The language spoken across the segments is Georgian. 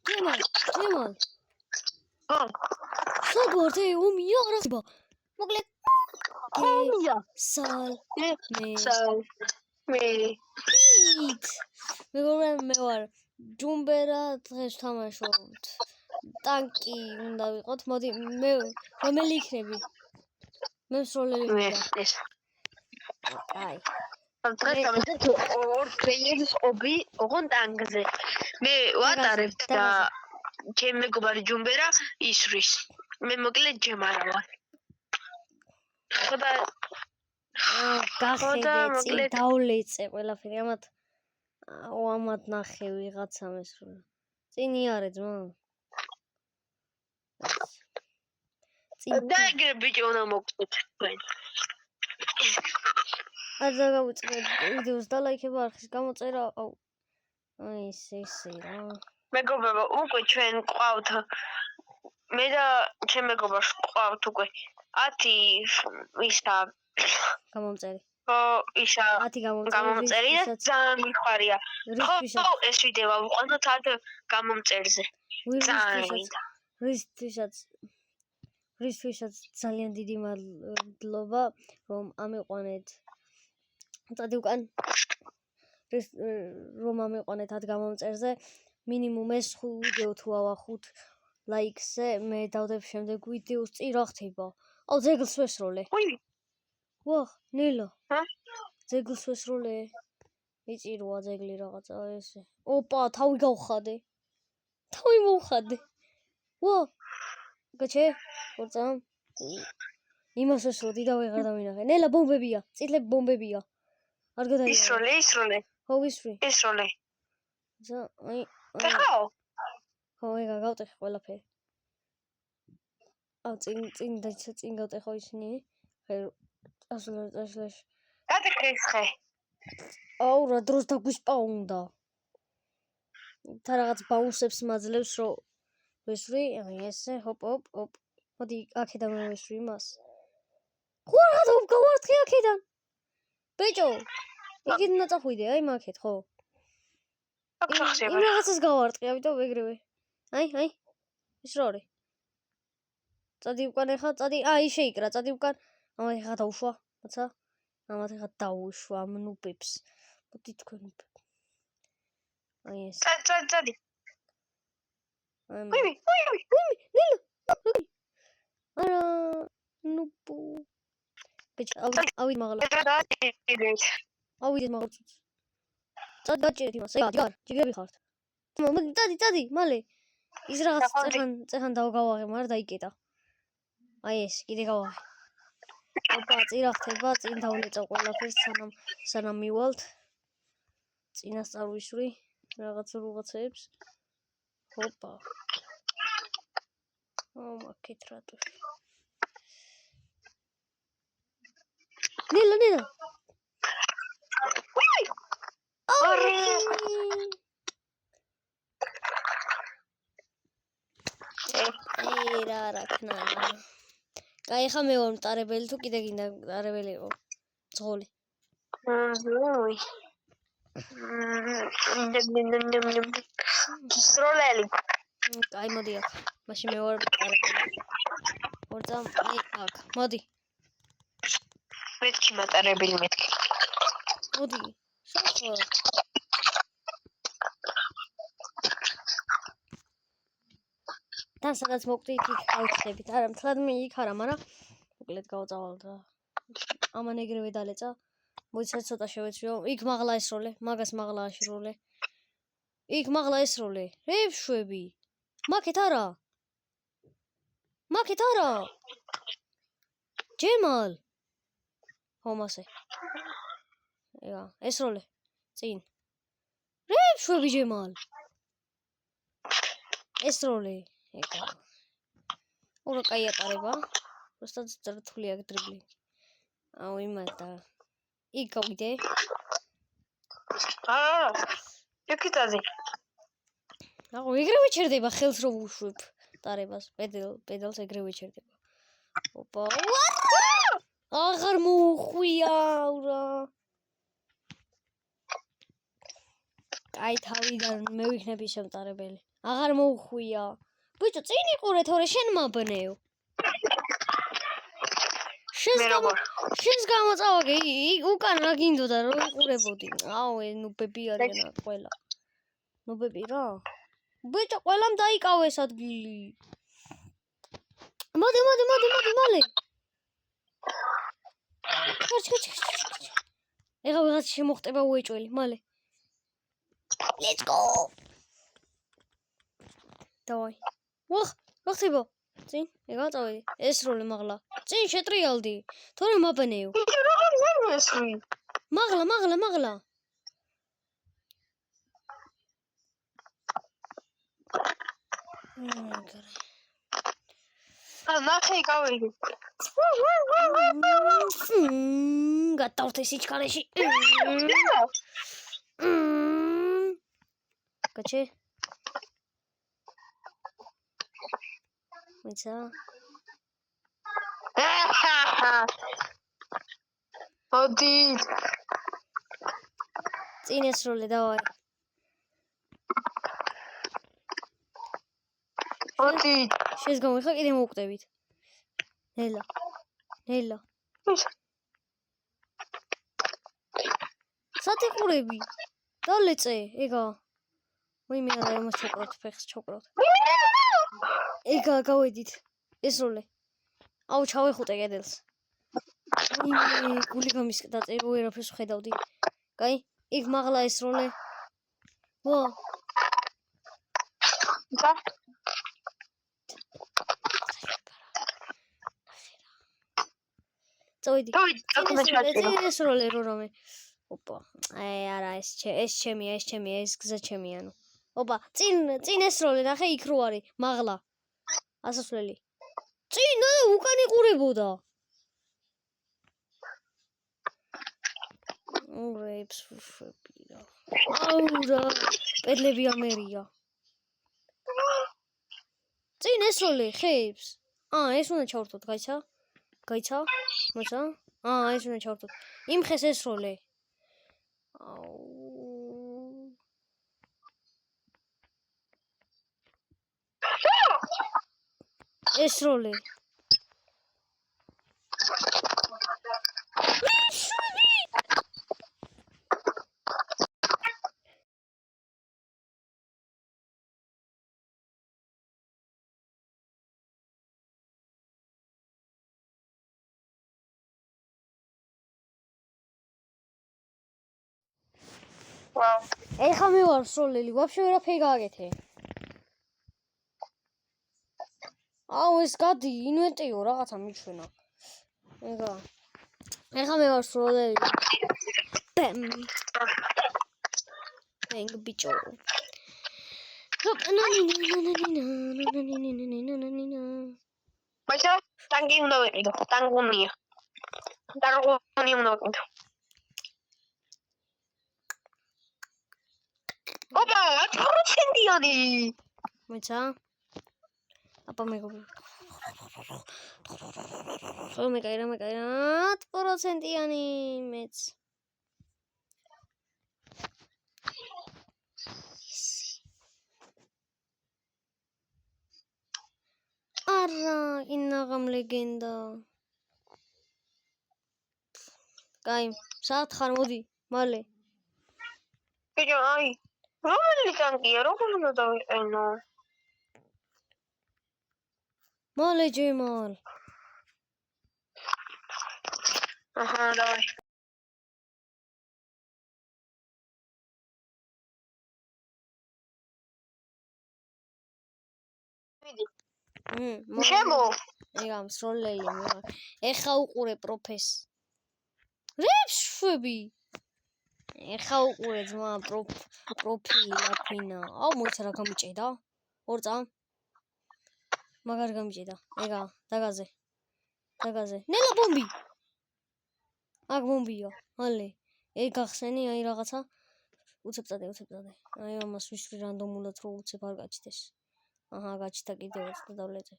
ჯემალ. ხო საგვართ ომია რა ხდება? მოკლედ ომია სალ მე პით. მე ვარ ჯუმბერა დღეს თამაშობთ. ტანკი უნდა ვიყოთ. მოდი მე რომელი იქნები? მე სროლელი მინდა. ეს კაი. დღეს თამაშობთ ორ პლეიერს ოღონდ ტანგზე. მე ვატარებ და ჩემი მეგობარი ჯუმბერა ისვრის. მე მოკლედ ჯემალა ვარ. ხოდა გახედე წინ დავლეწე ყველაფერი ამათ ნახე ვიღაცა მესროლა. წინი არე ძმა. და ეგრე ბიჭი უნდა მოგწეთ თქვენ. არ დაგავიწყე ვიდეოს და ლაიქება არხის გამოწერა. აი ესე რა. მეგობრებო, უკვე ჩვენ ყავთ. მე და ჩემ მეგობარს ყავთ უკვე 10 ისა გამომწერი. ხო, ისა 10 გამომწერი და ძალიან მიხარია. ხო, ეს ვიდეო ვიყენოთ 10 გამომწერზე. რისთვისაც ძალიან დიდი მადლობა რომ ამიყვანეთ. წადი უკან რომ ამიყვანეთ 10 გამომწერზე. მინიმუმ ეს ვიდეო თუ ავახუთ ლაიქზე, მე დავდებ შემდეგ ვიდეოს წინ რა ხდება. აუ ძეგლს ვესროლე. ვახ, ნელა. ძეგლს ვესროლე. იწიროა ძეგლი რაღაცა ესე. ოპა, თავი გავხადე. თავი მოვხადე. ვა. გაჩე? ხორცა. იმას ვესროდი და ვეღარ დავინახე. ნელა ბომბებია. წითლები ბომბებია. არ გადაიღე. ისროლე. ხო, ისრი. ისროლე. ზა, აი. ხო. ხო, ეგა გავტეხე ყველაფერი. აუ წინ გავტეხო ისინი. ხე ასლაშ. გადაგეს ხე. აუ რა დროს დაგვისპაუნდა. თა რაღაც ბაუნსებს მაძლევს რომ ვესვრი, აი ესე ჰოპ. მოდი აქედან ვესვრი მას. ხო რა გავარტყი აქედან. ბეჭო. იქით უნდა წახვიდე, აი მაგეთ ხო? აქ ხდება. იმ რაღაცას გავარტყი, ამიტომ ეგრევე. აი. ის რა არის? წადი უკან ახლა, წადი. აი შეიკრა, წადი უკან. ამათ ახლა დაუშვა, რაცა? ამათ ახლა დაუშვა ამ ნუბებს. მოდი თქვენ ნუბები. აი ეს. წადი. ვიმი, ნელა. არა, ნუბუ. ბეჭო, ავიდ მაღლა. ავიდეთ მაღლა. წადი გაჭირეთ იმას. ეგ ჯიგრები ხართ. წადი, მალე. ის რაღაც წეხან დავგავაღე, მაგრამ დაიკეტა. აი ეს, კიდე გავაღე. ოპა, წირა ხდება, წინ დავლეწა ყველაფერს, სანამ მივალთ. წინას წარვისვრი რაღაცეებს. ოპა. მაკეთ რატო. ნელა. რა ქნა. კაი, ხა მე ვარ მტარებელი თუ კიდე გინდა მტარებელი იყო. ძღოლი. სროლელი. კაი, მოდი აქ. მაშინ მე ვარ მტარებელი. ხორცა, აი აქ. მოდი. მეთქი მატარებელი მეთქი. მოდი. შეხო. თან სადაც მოკვდით იქ გავხდებით. არა, მთლად მე იქ არა, მაგრამ მოკლედ გავწავალ და ამან ეგრევე დალეწა. მოიცა ცოტა შევეცვიო. იქ მაღლა ესროლე, მაგას მაღლა აშროლე. იქ მაღლა ესროლე. რევშვები. მაკეთ არა. ჯემალ. ხომასე. ეგა, ესროლე. წინ. რევშვები ჯემალ. ესროლე. ეგა. ორა კაი ატარება. просто ძრთული აქ დრიბლი. აუ იმადა. იქ გავიდე. ეკიტაზე. აუ ეგრევე ჩერდება ხელს რომ უშვებ ტარებას. პედალს ეგრევე ჩერდება. ოპა. აღარ მოუხვია რა. კაი თავიდან მე ვიქნები შემტარებელი. აღარ მოუხვია. ბიჭო, წინ იყურე თორე შენ მაბნეო. შენს გამოწავაგე უკან რა გინდოდა რომ იყურებოდი. აუ, ნუბები არიან ყველა. ნუბები რა? ბიჭო, ყველამ დაიკავეს ადგილი. მოდი, მალე. ხარჩ. ეხა ვიღაც შემოხტება უეჭველი, მალე. Let's go. დავაი. ვახ, რა ხდება? წინ, ეგა წავედი. ეს როლი მაღლა. წინ შეტრიალდი. თორე მაბნეო. მაღლა. ნახე გავიდი. გადავთე სიჩქარეში. გაჩე. მეცა. მოდი. წინ ეს როლი დავაი. მოდი. შეზგამო, ხა კიდე მოვკვდებით. ნელა. სათიყურები. დალეწე, ეგა. ვიმე არა იმას ჩოკროთ, ფეხს ჩოკროთ. ეგა გავედით. ეს როლი. აუ, ჩავეხუტე კედელს. გული გამისკდა, წერო ერაფერს ვხედავდი. კაი, იქ მაღლა ეს როლი. ვა. წავედი. ეს როლი რომე. ოპა. არა, ეს ჩემია, ეს გზა ჩემია, ნუ. ოპა, წინ ეს როლი ნახე, იქ რო არის, მაღლა. ასასვლელი. წინ უკან იყურებოდა. რეებს ვშებია. აუ რა, პედლები ამერია. წინ ეს როლი ხეებს. ეს უნდა ჩავართოთ, გაიცა? მოცა? ეს უნდა ჩავართოთ. იმხეს ეს როლი. აუ. ეს როლი. ვაუ. ეხა მე ვარ სროლელი, ვაფშე ვერაფერი გააკეთე. აუ, ეს გადი, ინვენტიო რაღაცა მიჩვენა. ეგა. ეხა მე ვარ სროლელი. ბემ. ეგ ბიჭო. მაცა, ტანგი უნდა ვიყიდო, ტანგუნია. ტანგუნი უნდა ვიყიდო. ოპა, 10%-იანი. მოცა? აპა მეგობი. ხო მე კაირა 10%-იანი მეც. არა, ინაღამ ლეგენდა. კაი, საათ ხარ მოდი, მალე. ბიჭო, აი, რომელი ტანკია, როგორ უნდა დავიყენო? მალე ჯემალ. აჰა, დავაი. ვიდი. შემო. ეგა მსროლელი მე. ეხა უყურე პროფეს. რეებს შვები. ეხა უყურე ძმა პროფილი აფინა. აუ მოიცა რა გამიჭედა? ორ წამ. მაგარ გამიჭედა. ეგა დაგაზე. ნელა ბომბი. აქ ბომბია. მალე. ეგ გახსენი აი რაღაცა. უცებწადე. აი ამას ვისვრი რანდომულად რო უცებ არ გაჩნდეს. აჰა, გაჩნდა კიდევ და დავლეწე.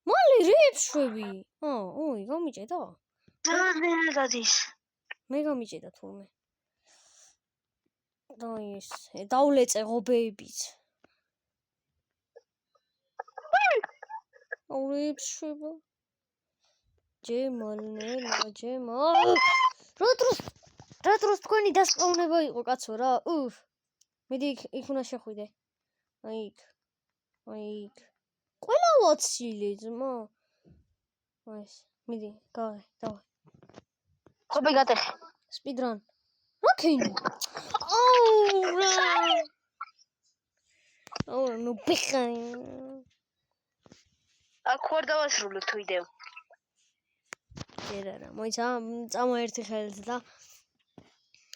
მალე რეებს შვები. ოი, გამიჭედა? ძალიან დადის. მე გამიჭედა თურმე. დაი ეს დავლეწე ღობეებით. სწავლებს შვება. ჯემალ. რა დროს თქვენი დასწავნება იყო კაცო რა. მიდი იქ უნდა შეხვიდე. აი იქ. ყველა ვაცილე ძმა. ეს მიდი გავე. ხობი გატეხე. სპიდრან. რა ქენი? ნუ ბიხანი. აქ ვარ დავასრულოთ ვიდეო. ერარა, მოიცა, წამო ერთი ხელით და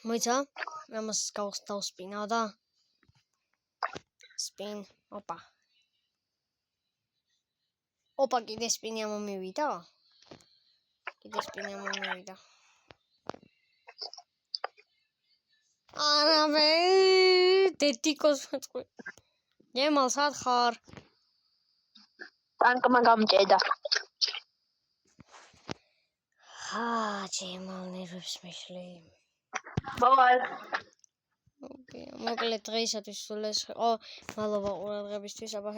მოიცა, ამას დავსპინავ და სპინ, ოპა, კიდე სპინი ამომივიდა. არამე, დედიკოს ვაწყვი. ჯემალ, სად ხარ? ტანკმა გამჭედა. ჯემალ ნერვებს მიშლი. ბაი. მოკლედ დღეისათვის სულ ეს იყო. მადლობა ყურადღებისთვის, აბა.